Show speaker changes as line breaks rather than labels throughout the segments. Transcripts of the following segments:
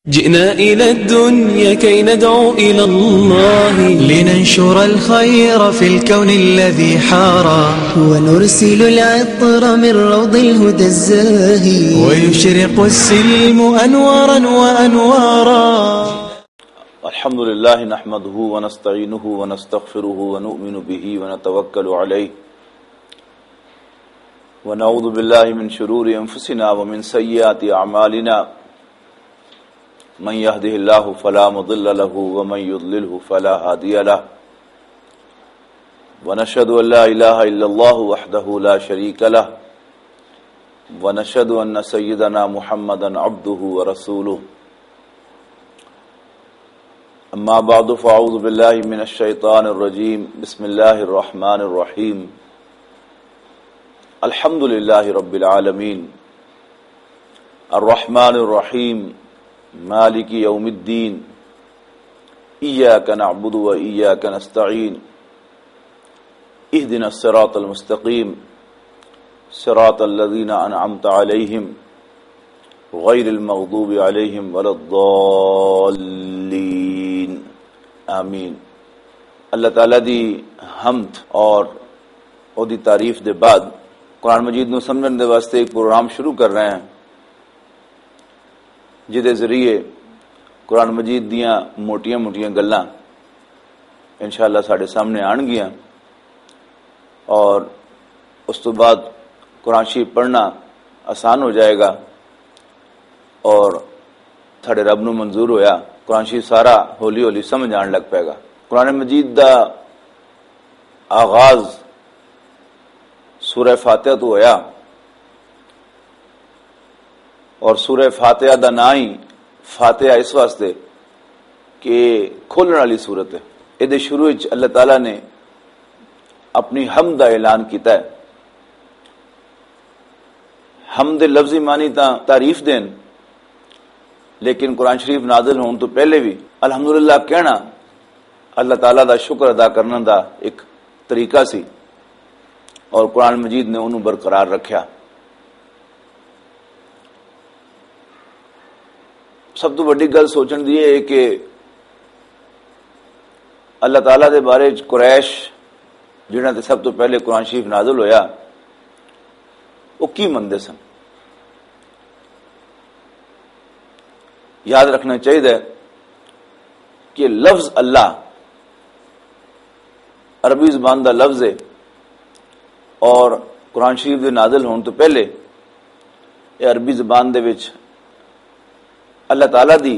جئنا إلى الدنيا كي ندعو إلى الله
لننشر الخير في الكون الذي حارى
ونرسل العطر من روض الهدى الزاهي
ويشرق السلم أنوارا وأنوارا.
الحمد لله نحمده ونستعينه ونستغفره ونؤمن به ونتوكل عليه ونعوذ بالله من شرور أنفسنا ومن سيئات أعمالنا من يهده الله فلا مضل له ومن يضلله فلا هادي له ونشهد أن لا إله إلا الله وحده لا شريك له ونشهد أن سيدنا محمدا عبده ورسوله. أما بعد فأعوذ بالله من الشيطان الرجيم. بسم الله الرحمن الرحيم. الحمد لله رب العالمين الرحمن الرحيم مالك يوم الدين إياك نعبد وإياك نستعين اهدنا الصراط المستقيم صراط الذين أنعمت عليهم غير المغضوب عليهم ولا الضالين آمین. اللہ تعالیٰ دی حمد اور دی تعریف دے بعد قرآن مجید نو سمجھن دے واسطے ایک پروگرام شروع کر رہے ہیں جہدے ذریعے قرآن مجید دیاں موٹیاں موٹیاں گلاں انشاءاللہ ساڑھے سامنے آن گیاں اور اس تو بعد قرآن شریف پڑھنا آسان ہو جائے گا اور تھاڑے رب نو منظور ہویا قرآن شریف سارا ہولی ہولی سمجھ آن لگ پائے گا. قرآن مجید دا آغاز سورہ فاتحہ تو ہویا اور سورہ فاتحہ دا نا ہی فاتحہ اس واسطے کہ کھولن والی سورت ہے. یہ شروع اللہ تعالیٰ نے اپنی حمد دا اعلان کیتا ہے. حمد لفظی معنی تا تعریف دین، لیکن قرآن شریف نازل ہون تو پہلے بھی الحمدللہ کہنا اللہ تعالیٰ دا شکر ادا کرنا دا ایک طریقہ سی اور قرآن مجید نے انہوں برقرار رکھیا. سب تو بڑی گل سوچن دی ہے کہ اللہ تعالیٰ دے بارے قریش جنہاں تے سب تو پہلے قرآن شریف نازل ہویا وہ کی مندے سن. یاد رکھنا چاہیے کہ لفظ اللہ عربی زبان دا لفظ ہے اور قرآن شریف دے نازل ہون تو پہلے یہ عربی زبان دے وچ اللہ تعالیٰ دی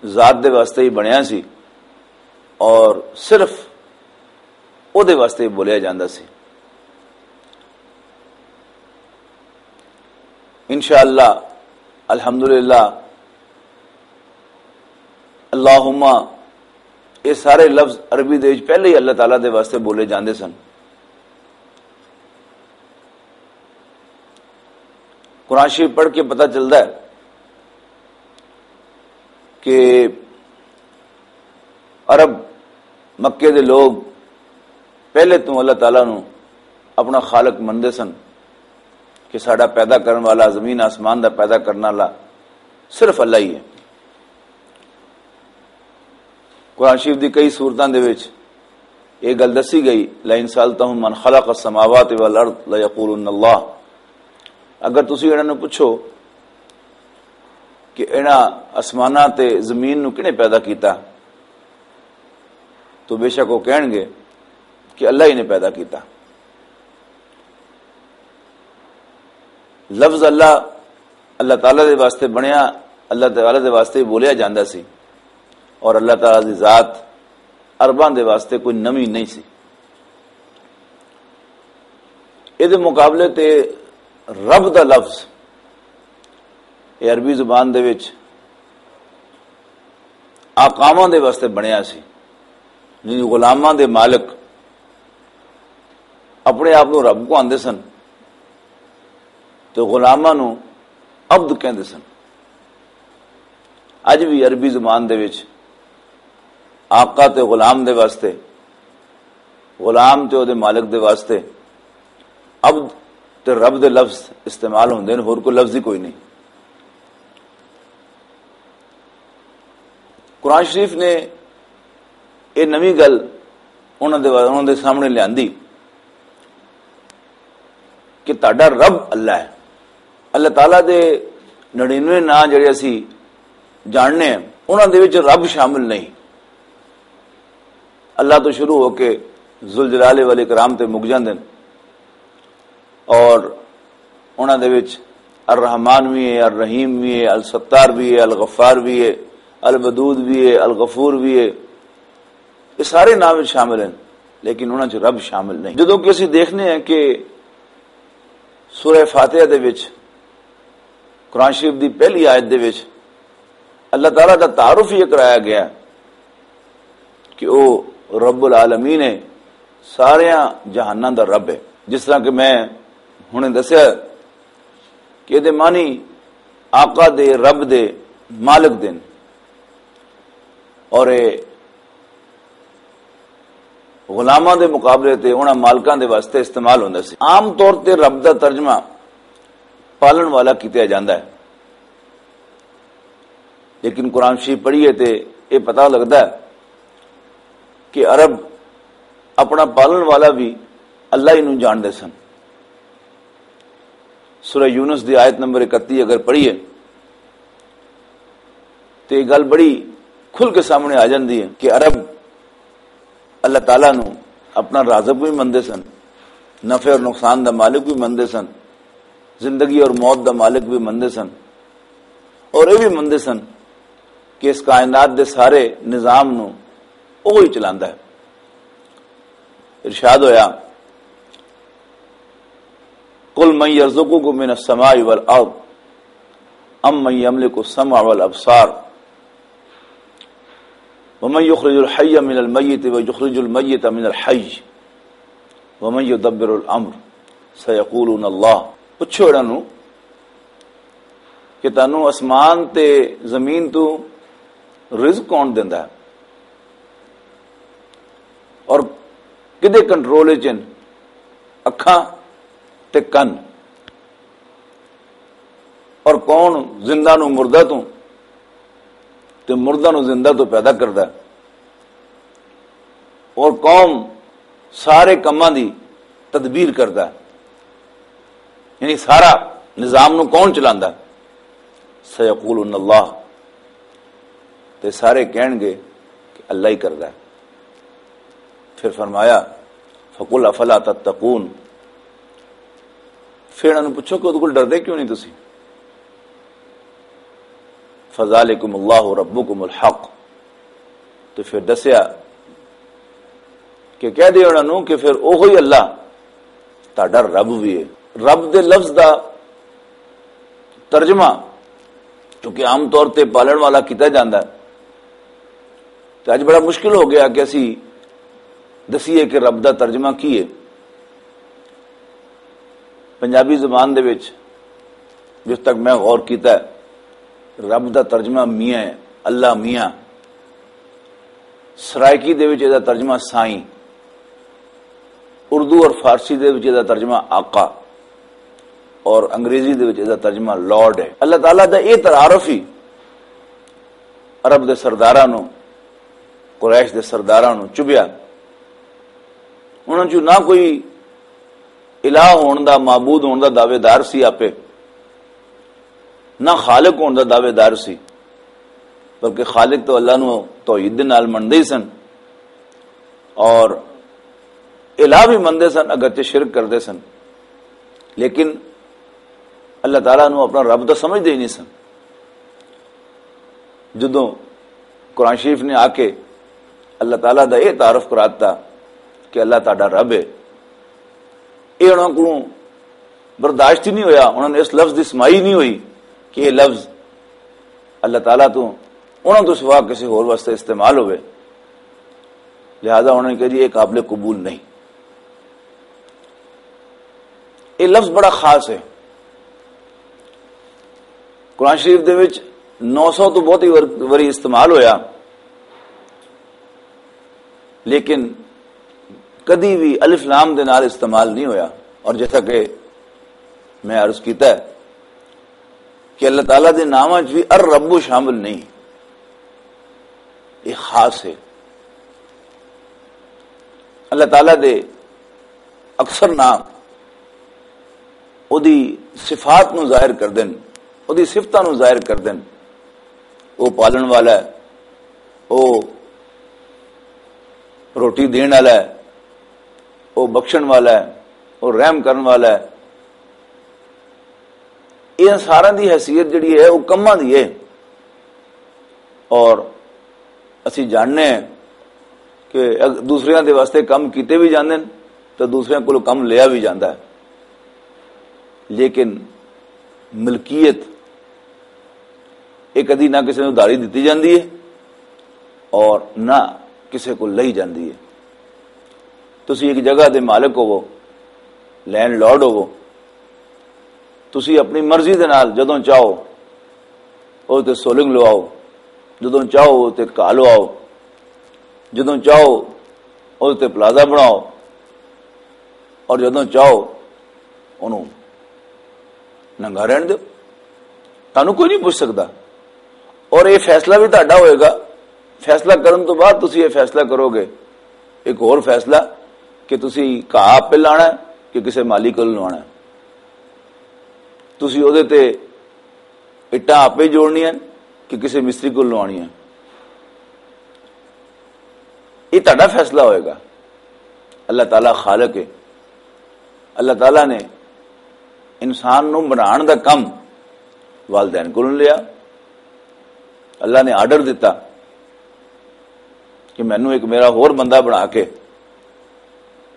ذات دے واسطے ہی بنیا سی اور صرف او دے واسطے ہی بولیا جاندہ سی. انشاءاللہ الحمدللہ اللہم یہ سارے لفظ عربی دے وچ پہلے ہی اللہ تعالیٰ دے واسطے بولے جاندے سن. قرآن شریف پڑھ کے پتہ چلتا ہے کہ عرب مکے دے لوگ پہلے تو اللہ تعالیٰ نو اپنا خالق مندے سن کہ ساڈا پیدا کرنے والا زمین آسمان دا پیدا کرنے والا صرف اللہ ہی ہے. قرآن شریف دی کئی صورتاں دے وچ یہ گل دسی گئی لئن سألتہم من خلق السماوات والارض لیقولن اللہ. اگر تسی انہاں نوں پوچھو کہ انہاں آسماناں تے زمین نو کنے پیدا کیتا تو بے شک وہ کہن گے کہ اللہ ہی نے پیدا کیتا. لفظ اللہ اللہ تعالیٰ دے واسطے بنیا، اللہ تعالیٰ دے واسطے بولیا جاندہ سی اور اللہ تعالیٰ دی ذات عرباں دے واسطے کوئی نمی نہیں سی. یہ دے مقابلے تے رب دا لفظ یہ عربی زبان دے وچ آقاماں دے واسطے بنیا سی، یعنی غلاماں دے مالک اپنے آپ نو رب کو آندے سن تو غلاماں نو عبد کہندے سن. اج بھی عربی زبان دے وچ آقا تے غلام دے واسطے، غلام تے او دے مالک دے واسطے عبد تے رب دے لفظ استعمال ہوندے نے، ہور کوئی لفظ ہی کوئی نہیں. قرآن شریف نے یہ نویں گل انہوں دے سامنے لیاندی کہ تہاڈا رب اللہ ہے. اللہ تعالیٰ دے 99 نا جڑے اسی جاننے ہیں انہاں دے وچ رب شامل نہیں. اللہ تو شروع ہو کے ذوالجلال والاکرام تے مک جاندے اور انہاں دے وچ الرحمن بھی ہے، الرحیم بھی ہے، الستار بھی ہے، الغفار بھی ہے، الودود بھی ہے، الغفور بھی ہے. یہ سارے نام شامل ہیں لیکن انہاں چ رب شامل نہیں. جدوں کہ اسی دیکھنے ہیں کہ سورہ فاتحہ دے وچ قرآن شریف دی پہلی آیت دے وچ اللہ تعالیٰ دا تعارف یہ کرایا گیا کہ او رب العالمین ہے، سارے جہاناں دا رب ہے. جس طرح کہ میں ہنے دسیا کہ یہ معنی آقا دے، رب دے، مالک دے، اور غلاماں دے مقابلے تے انہاں مالکاں دے واسطے استعمال ہوندا سی. عام طور تے رب دا ترجمہ پالن والا کیتا جاندا ہے، لیکن قرآن شریف پڑھیے تے یہ پتہ لگتا ہے کہ عرب اپنا پالن والا بھی اللہ ہی نوں جاندے سن. سورہ یونس دی آیت نمبر 31 اگر پڑھیے تو یہ گل بڑی کھل کے سامنے آ جاندی ہے کہ عرب اللہ تعالیٰ نو اپنا رازق بھی مندے سن، نفع اور نقصان دا مالک بھی مندے سن، زندگی اور موت دا مالک بھی مندے سن، اور یہ بھی مندے سن کہ اس کائنات دے سارے نظام نو وہی چلاندا ہے. ارشاد ہویا قل من یرزقکم من السماء والارض ام من یملک السمع والابصار ومن یخرج الحی من المیت ویخرج المیت من الحی ومن یدبر الامر سیقولون اللہ. پوچھو انہاں نوں کہ تانوں اسمان تے زمین تو رزق کون دیندا ہے اور کدے کنٹرول وچ اکھاں تے کن، اور کون زندہ نو مردہ تو تے مردہ نو زندہ تو پیدا کردا ہے، اور قوم سارے کماں دی تدبیر کردا ہے، یعنی سارا نظام نو کون چلاندا ہے. سیقولون اللہ، تے سارے کہن گے کہ اللہ ہی کردا ہے. پھر فرمایا فقل افلا تتقون، پھر انہوں پوچھو کہ وہ ڈردے کیوں نہیں تسی. فذالکم اللہ ربکم الحق، تو پھر دسیا کہ کہہ دے انہوں کہ پھر اوہی اللہ تہاڈا رب بھی ہے. رب دے لفظ دا ترجمہ کیونکہ عام طور تے پالن والا کیتا جاندا ہے، تو اج بڑا مشکل ہو گیا کہ اسی دسیے کہ رب دا ترجمہ کی ہے. پنجابی زبان دے وچ جس تک میں غور کیتا ہے رب دا ترجمہ میاں ہے، اللہ میاں. سرائکی دے وچ دا ترجمہ سائیں، اردو اور فارسی دے وچ دا ترجمہ آقا، اور انگریزی دے وچ دا ترجمہ لارڈ ہے. اللہ تعالیٰ دا یہ تعارف ہی عرب دے سرداراں نو، قریش دے سرداراں نو چبیا. انہاں چوں نہ کوئی الہ ہون دا، معبود ہون دا دعوے دار سی آپے، نہ خالق ہون دا دعوے دار سی، بلکہ خالق تو اللہ نو توحید دے نال مندے ہی سن، اور الہ بھی مندے سن اگرچہ شرک کردے سن، لیکن اللہ تعالیٰ نو اپنا رب تو سمجھدے ہی نہیں سن. جدوں قرآن شریف نے آ کے اللہ تعالیٰ دا یہ تعارف کراتا کہ اللہ تہاڈا رب ہے، یہ انہوں کو برداشت ہی نہیں ہویا. انہوں نے اس لفظ کی سمائی نہیں ہوئی کہ یہ لفظ اللہ تعالیٰ تو انہوں تو سوا کسی اور واسطے استعمال ہوئے، لہذا انہوں نے کہا جی یہ قابل قبول نہیں. یہ لفظ بڑا خاص ہے. قرآن شریف دے وچ 900 تو بہت ہی وری استعمال ہویا، لیکن کدی بھی الف لام دے نال استعمال نہیں ہویا. اور جیسا کہ میں عرض کیتا ہے کہ اللہ تعالیٰ دے ناماں وچ بھی الرب شامل نہیں. خاص ہے. اللہ تعالیٰ دے اکثر نام ਉਹਦੀ صفات ਨੂੰ ਜ਼ਾਹਿਰ ਕਰ ਦੇਣ, ਉਹਦੀ ਸਿਫਤਾਂ ਨੂੰ ਜ਼ਾਹਿਰ ਕਰ ਦੇਣ. ਉਹ ਪਾਲਣ ਵਾਲਾ ਹੈ, ਉਹ ਰੋਟੀ ਦੇਣ ਵਾਲਾ ਹੈ, ਉਹ ਬਖਸ਼ਣ ਵਾਲਾ ਹੈ, ਉਹ ਰਹਿਮ ਕਰਨ ਵਾਲਾ ਹੈ. ਇਹ ਸਾਰਿਆਂ ਦੀ حیثیت ਜਿਹੜੀ ਹੈ ਉਹ ਕੰਮਾਂ ਦੀ ਹੈ. ਔਰ ਅਸੀਂ ਜਾਣਦੇ ਹਾਂ ਕਿ ਦੂਸਰਿਆਂ ਦੇ ਵਾਸਤੇ ਕੰਮ ਕੀਤੇ ਵੀ ਜਾਂਦੇ ਨੇ ਤਾਂ ਦੂਸਰਿਆਂ ਕੋਲੋਂ ਕੰਮ ਲਿਆ ਵੀ ਜਾਂਦਾ ਹੈ. لیکن ملکیت ایک کدی نہ کسی نے ادھاری دیتی جاندی ہے اور نہ کسی کو لئی جاندی ہے. تسی ایک جگہ دے مالک ہوو, لینڈ لارڈ ہوو, تسی اپنی مرضی دے نال جدوں چاہو او تے سولنگ لواؤ, جدوں چاہو او تے کھا لواؤ, جدوں چاہو او تے پلازا بناؤ, اور جدوں چاہو انہوں ننگا رہن دو. تانوں کوئی نہیں پوچھ سکتا. اور یہ فیصلہ بھی تہاڈا ہوئے گا. فیصلہ کرن تو بعد تسی یہ فیصلہ کرو گے, ایک اور فیصلہ کہ تسی گھاہ آپ پہ لانا ہے کہ کسی مالی کو لوانا ہے. تسی اودے تے اٹاں آپ ہی جوڑنی ہیں کہ کسی مستری کو لوانی ہے. یہ تہاڈا فیصلہ ہوئے گا. اللہ تعالیٰ خالق ہے. اللہ تعالیٰ نے انسان نو بنان دا کم والدین کو لیا. اللہ نے آرڈر دیتا کہ مینوں ایک میرا اور بندہ بنا کے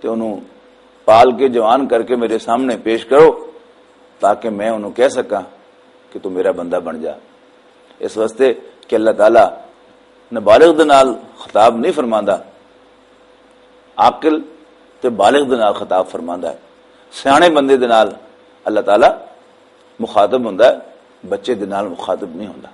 تے انہوں پال کے جوان کر کے میرے سامنے پیش کرو تاکہ میں انہوں کہہ سکا کہ تو میرا بندہ بن جا. اس واسطے کہ اللہ تعالیٰ نابالغ دے نال خطاب نہیں فرماندا, عاقل تے بالغ دے نال خطاب فرماندا ہے. سیانے بندے دے نال اللہ تعالیٰ مخاطب ہوندا ہے, بچے دے نال مخاطب نہیں ہوندا.